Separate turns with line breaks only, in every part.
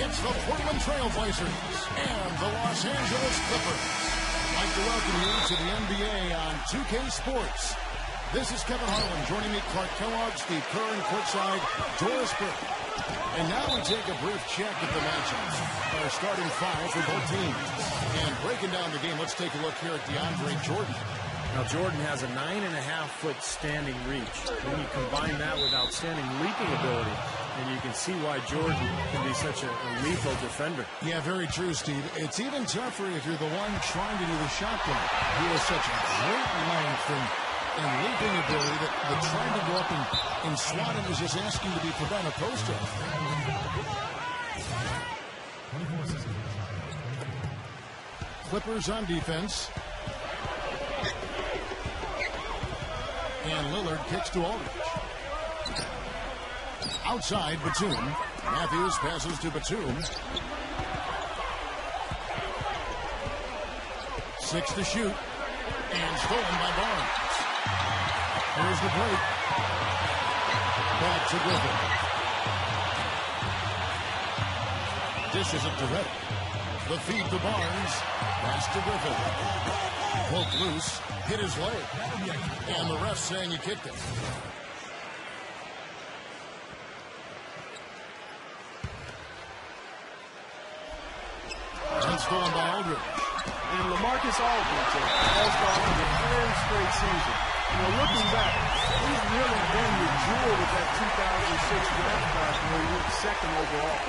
It's the Portland Trail Blazers and the Los Angeles Clippers. I'd like to welcome you to the NBA on 2K Sports. This is Kevin Harlan. Joining me, Clark Kellogg, Steve Kerr, and courtside, Doris Burke. And now we take a brief check at the matchups. Our starting five for both teams. And breaking down the game, let's take a look here at DeAndre Jordan.
Now, Jordan has a 9.5-foot standing reach. Then you combine that with outstanding leaping ability, and you can see why Jordan can be such a lethal defender.
Yeah, very true, Steve. It's even tougher if you're the one trying to do the shot block. He has such a great length and leaping ability that trying to go up and swat him is just asking to be put on a poster. Clippers on defense. And Lillard kicks to Aldridge. Outside, Batum. Matthews passes to Batum. 6 to shoot. And stolen by Barnes. Here's the break. Back to Griffin. Dishes it to Reddick. The feed to Barnes. Pass to Griffin. Poked loose. Hit his leg. And the ref saying he kicked it. And stolen by Aldridge.
And LaMarcus Aldridge has gone for the third straight season. Looking back, he's really been the jewel with that 2006 draft class where he went second overall.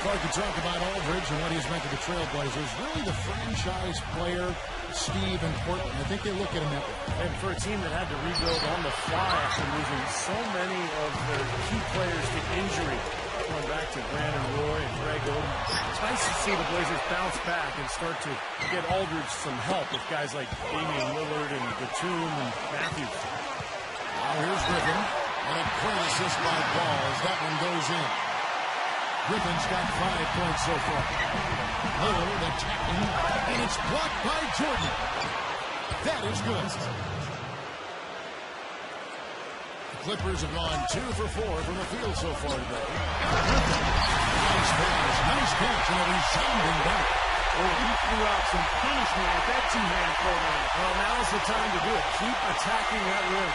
Clark, you talk about Aldridge and what he's meant to the Trailblazers. Really the franchise player, Steve, and Portland. I think they look at him that way.
And for a team that had to rebuild on the fly after losing so many of their key players to injury, going back to Brandon Roy and Greg Oden, it's nice to see the Blazers bounce back and start to get Aldridge some help with guys like Damian Lillard and Batum and Matthews.
Now here's Griffin. And a great assist by Ball as that one goes in. Griffin's got 5 points so far. Lillard attacking, and it's blocked by Jordan. That is good. The Clippers have gone 2 for 4 from the field so far today. Nice pass, nice catch, and a resounding dunk.
Well, he threw out some punishment with that two-hand program.
Well, now's the time to do it. Keep attacking that rim.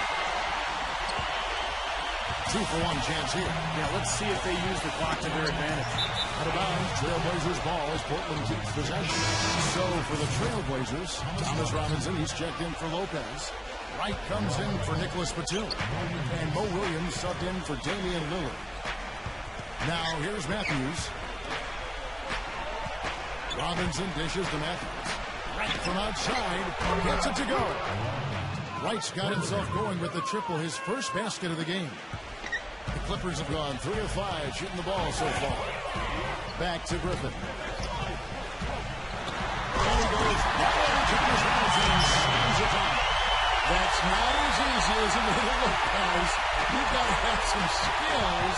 2 for 1 chance here.
Yeah, let's see if they use the clock to their advantage.
Out of bounds, Trailblazers ball as Portland keeps possession. So for the Trailblazers, Thomas Robinson, he's checked in for Lopez. Wright comes in for Nicholas Batum. And Mo Williams subbed in for Damian Lillard. Now here's Matthews. Robinson dishes to Matthews. Wright from outside, gets it to go. Wright's got himself going with the triple, his first basket of the game. The Clippers have gone 3 of 5 shooting the ball so far. Back to Griffin. And he goes right over to Thomas Robinson and slams it down. That's not as easy as a little look, guys. You've got to have some skills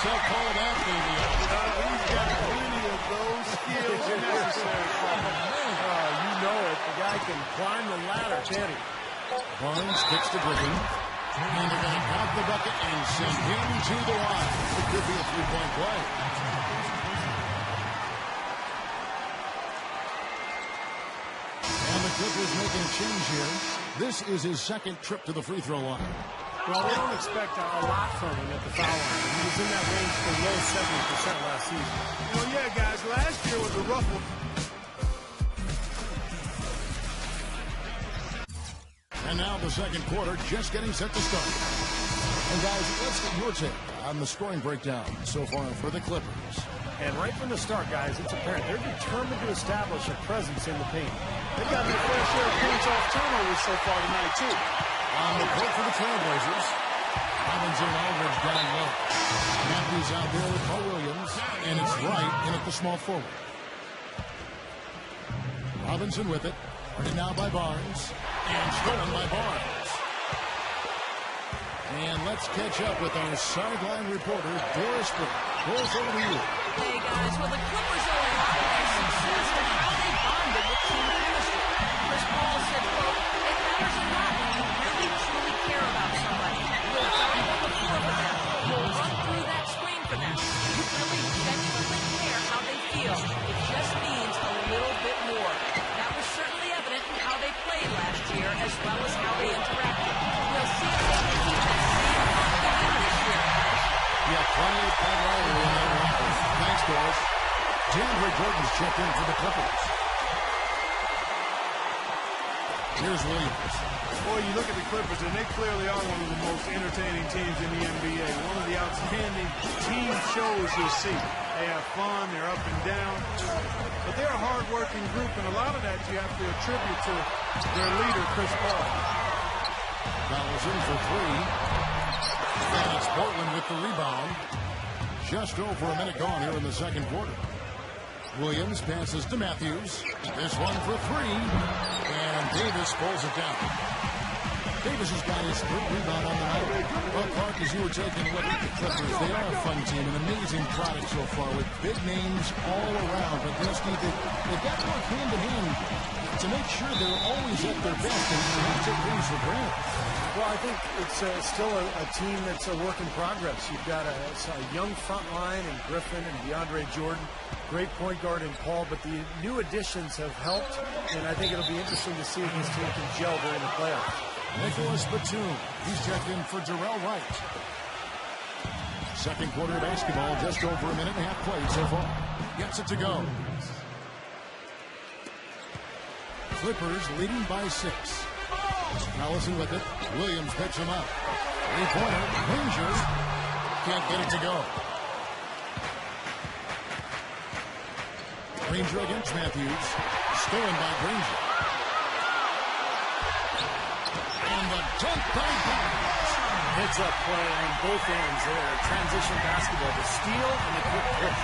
to pull that baby up.
He's got plenty of those skills necessary.
You know it. The guy can climb the ladder, can't he?
Barnes kicks to Griffin. And they're going to pop the bucket and send him to the line. It could be a 3-point play. And the Clippers making a change here. This is his second trip to the free throw line.
Well, they don't expect a lot from him at the foul line. He was in that range below 70% last season.
Well, yeah, guys, last year was a rough one.
And now the second quarter just getting set to start. And guys, let's get your take on the scoring breakdown so far for the Clippers.
And right from the start, guys, it's apparent they're determined to establish a presence in the paint.
They've gotten their fair share of points off turnovers so far tonight, too.
On the court for the Trailblazers, Robinson Aldridge down low. Matthews out there with Mo Williams, and it's Wright in at the small forward. Robinson with it, guarded now by Barnes. And stolen by Barnes. And let's catch up with our sideline reporter, Doris Burke. Doris, over to you.
Hey, guys. Well, the Clippers owe a lot of their success to how they bonded with team chemistry. Chris Paul said, quote, it matters a lot when you really, truly care about somebody. You'll dive on the floor for them. You'll run through that screen for them. You really genuinely care how
got plenty of camaraderie in that round. Thanks, guys. DeAndre Jordan's checked in for the Clippers. Here's Williams.
Boy, you look at the Clippers, and they clearly are one of the most entertaining teams in the NBA. One of the outstanding team shows you'll see. They have fun, they're up and down. But they're a hard-working group, and a lot of that you have to attribute to their leader, Chris Paul.
Collison for three. And it's Portland with the rebound. Just over a minute gone here in the second quarter. Williams passes to Matthews. This one for three. And Davis pulls it down. Davis has got his third rebound on the night. Well, Clark, as you were taking a look at the Clippers, they are a fun team, an amazing product so far with big names all around. But, Steve, they've got to work hand in hand to make sure they're always at their best and not take things for granted.
Well, I think it's still a team that's a work in progress. You've got a young front line in Griffin and DeAndre Jordan, great point guard in Paul, but the new additions have helped, and I think it'll be interesting to see if this team can gel during the playoffs.
Nicholas Batum, he's checked in for Jarrell Wright. Second quarter of basketball, just over a minute and a half played so far. Gets it to go. Clippers leading by 6. Collison with it. Williams picks him up. Three-pointer. Granger can't get it to go. Granger against Matthews. Stolen by Granger. And the dunk by Barnes.
Hits up play on both ends there. Transition basketball. The steal and the quick push.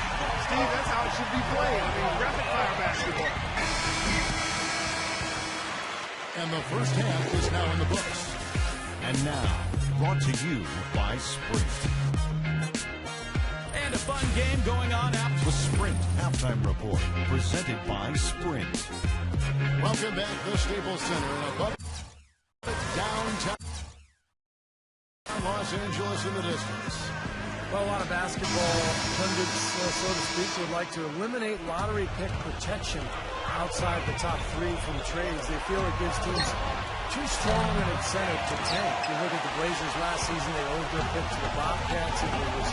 Steve, that's how it should be played. I mean, rapid-fire basketball.
And the first half is now in the books.
And now, brought to you by Sprint.
And a fun game going on after
The Sprint Halftime Report, presented by Sprint.
Welcome back to the Staples Center in a bucket downtown Los Angeles in the distance.
Well, a lot of basketball pundits, so to speak, would like to eliminate lottery pick protection outside the top 3 from trades. They feel it gives teams too strong an incentive to tank. You look at the Blazers last season, they owed their pick to the Bobcats, and it was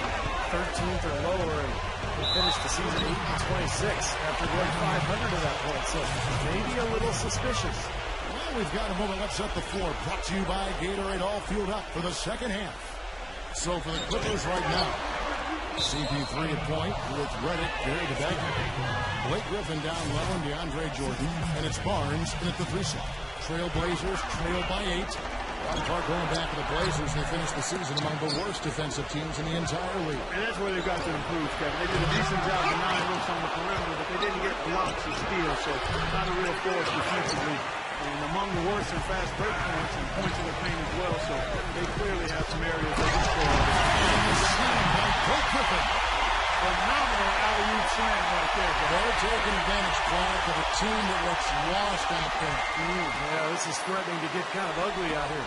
13th or lower, and they finished the season 8-26 after going 500 at that point. So maybe a little suspicious.
Well, we've got a moment. Let's set the floor. Brought to you by Gatorade, all fueled up for the second half. So for the Clippers right now, CP3 at point with Reddick, Gary DeBeck, Blake Griffin down low, and DeAndre Jordan, and it's Barnes in at the 3 slot. Trailblazers trail by 8. Ron Clark going back to the Blazers. They finished the season among the worst defensive teams in the entire league.
And that's where they've got to improve, Kevin. They did a decent job with 9 looks on the perimeter, but they didn't get blocks or steals, so not a real force defensively. And among the worst in fast break points and points in the paint as well, so they clearly have some areas they can score.
And the slam by Blake Griffin.
Phenomenal alley-oop slam right there, guys.
They're taking advantage, Clark, of a team that looks lost out there.
Yeah, this is threatening to get kind of ugly out here.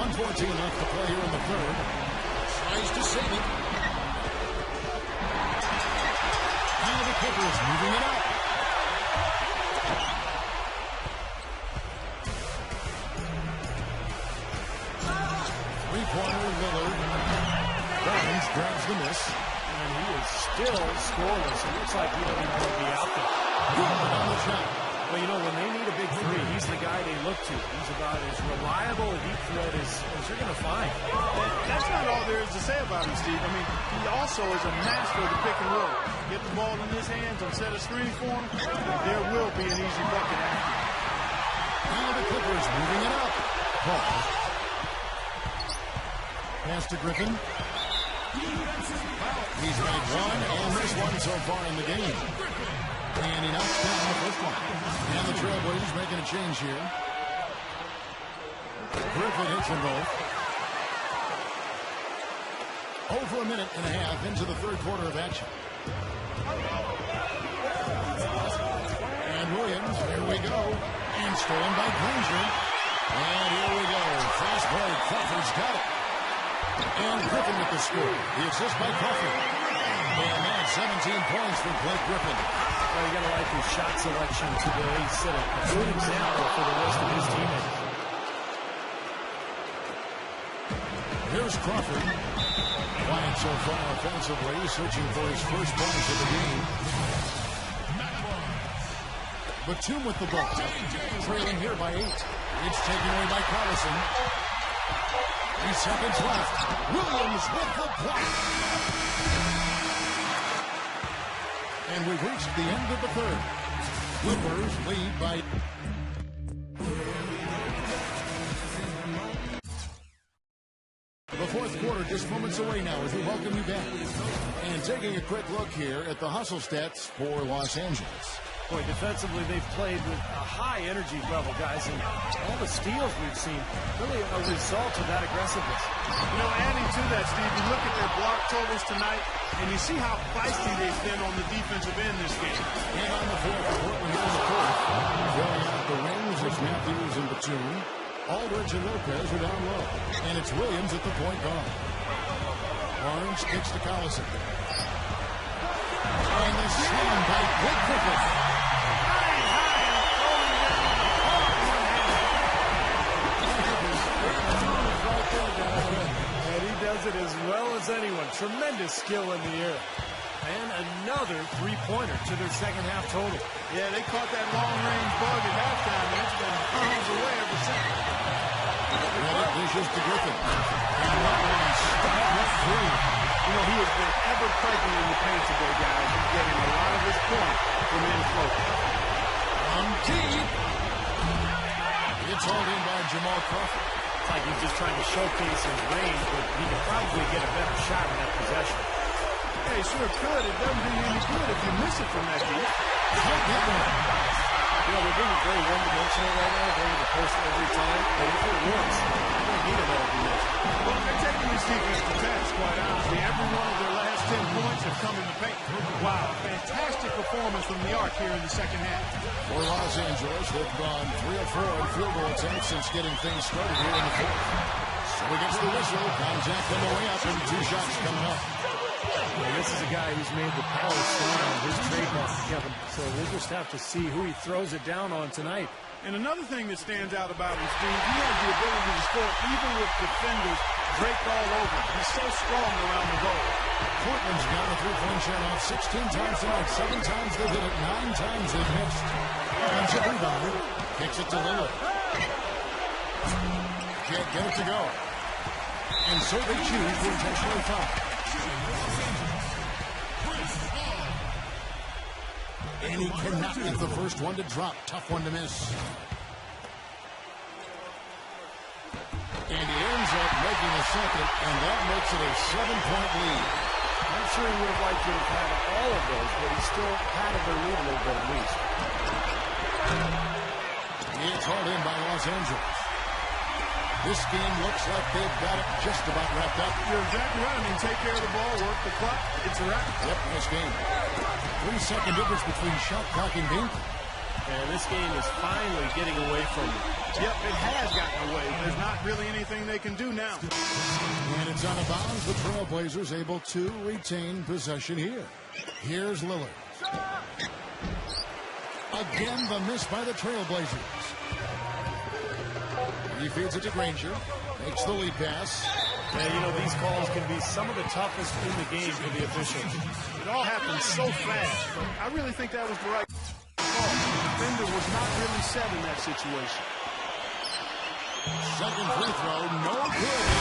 1:14 left to play here in the third. Tries to save it. Now the Clippers moving it up. Three-pointer, Lillard. Barnes grabs the miss.
And he is still scoreless. It looks like he doesn't even want to be out there.
Lillard on the shot.
Well, you know, when they need a big 3, he's the guy they look to. He's about as reliable a deep threat as you're going to find.
That's not all there is to say about him, Steve. I mean, he also is a master of the pick and roll. Get the ball in his hands and set a screen for him, there will be an easy bucket after.
Now the Clippers moving it up. Paul. Pass to Griffin. He's made one and missed one so far in the game. And he knocks down the first one. And the Trailblazers making a change here. Griffin hits them both. Over a minute and a half into the third quarter of action. And Williams, here we go. And stolen by Granger. And here we go. Fast break. Crawford's got it. And Griffin with the score. The assist by Crawford. And that's 17 points for Blake Griffin.
Well, you got to like his shot selection today. He set a good example for the rest of his teammates.
Here's Crawford. Quiet so far offensively, searching for his first points of the game. Batum with the ball. Trailing here by 8. It's taken away by Collison. 3 seconds left. Williams with the block. And we've reached the end of the third. Clippers lead by... The fourth quarter just moments away now as we welcome you back. And taking a quick look here at the hustle stats for Los Angeles.
Boy, defensively, they've played with a high energy level, guys, and all the steals we've seen really a result of that aggressiveness.
You know, adding to that, Steve, you look at their block totals tonight, and you see how feisty they've been on the defensive end this game.
And on the fourth, Portland here in the fourth. Filling out the rings is Matthews and Batum. Aldridge and Lopez are down low. And it's Williams at the point guard. Barnes kicks to Collison. And the slam by Blake Griffin.
And he does it as well as anyone. Tremendous skill in the air. And another three-pointer to their second half total.
Yeah, they caught that long-range bug at halftime, and it's been miles away ever since.
Reddick dishes to Griffin. And that one stopped at 3.
You know, he has been ever present in the paint today, guys. He's getting a lot of his points from in float.
From deep. It's hauled in by Jamal Crawford.
It's like he's just trying to showcase his range, but he could probably get a better shot in that possession.
Yeah, he sure could. It doesn't do you any good if you miss it from that deep.
You know, they're being very one-dimensional right now, going to the post every time, but if it works, they don't need another dimension.
Well, they're taking this defense to task, quite honestly. Every one of their last 10 points have come in the paint. Wow, fantastic performance from the Arc here in the second half.
For Los Angeles, they've gone 3 of 4 in field goal attempts since getting things started here in the fourth. So he gets the whistle, contact on the way up, and 2 shots coming up.
And this is a guy who's made the power style his trademark, Kevin. So we'll just have to see who he throws it down on tonight.
And another thing that stands out about him, Steve, he has the ability to score even with defenders draped all over him. He's so strong around the goal.
Portland's got a 3-point shot off 16 times tonight. 7 times they've hit it, 9 times they've missed. Comes a rebound, kicks it to Lillard. Can't get it to go. And so they choose to intentionally foul. And he cannot get the first one to drop. Tough one to miss. And he ends up making a second, and that makes it a 7-point lead.
I'm sure he would have liked to have had all of those, but he still had their lead a little bit at least.
It's hauled in by Los Angeles. This game looks like they've got it just about wrapped up.
You're exactly right. I mean, take care of the ball, work the clock. It's a wrap.
Yep, nice game. 3-second difference between shot clock and game.
And this game is finally getting away from him.
Yep, it has gotten away. There's not really anything they can do now.
And it's out of bounds. The Trailblazers able to retain possession here. Here's Lillard. Again, the miss by the Trailblazers. He feeds it to Granger. Makes the lead pass.
And, you know, these calls can be some of the toughest in the game for the officials.
It all happened so fast, but I really think that was the right call. The defender was not really set in that situation.
Second free throw, no good.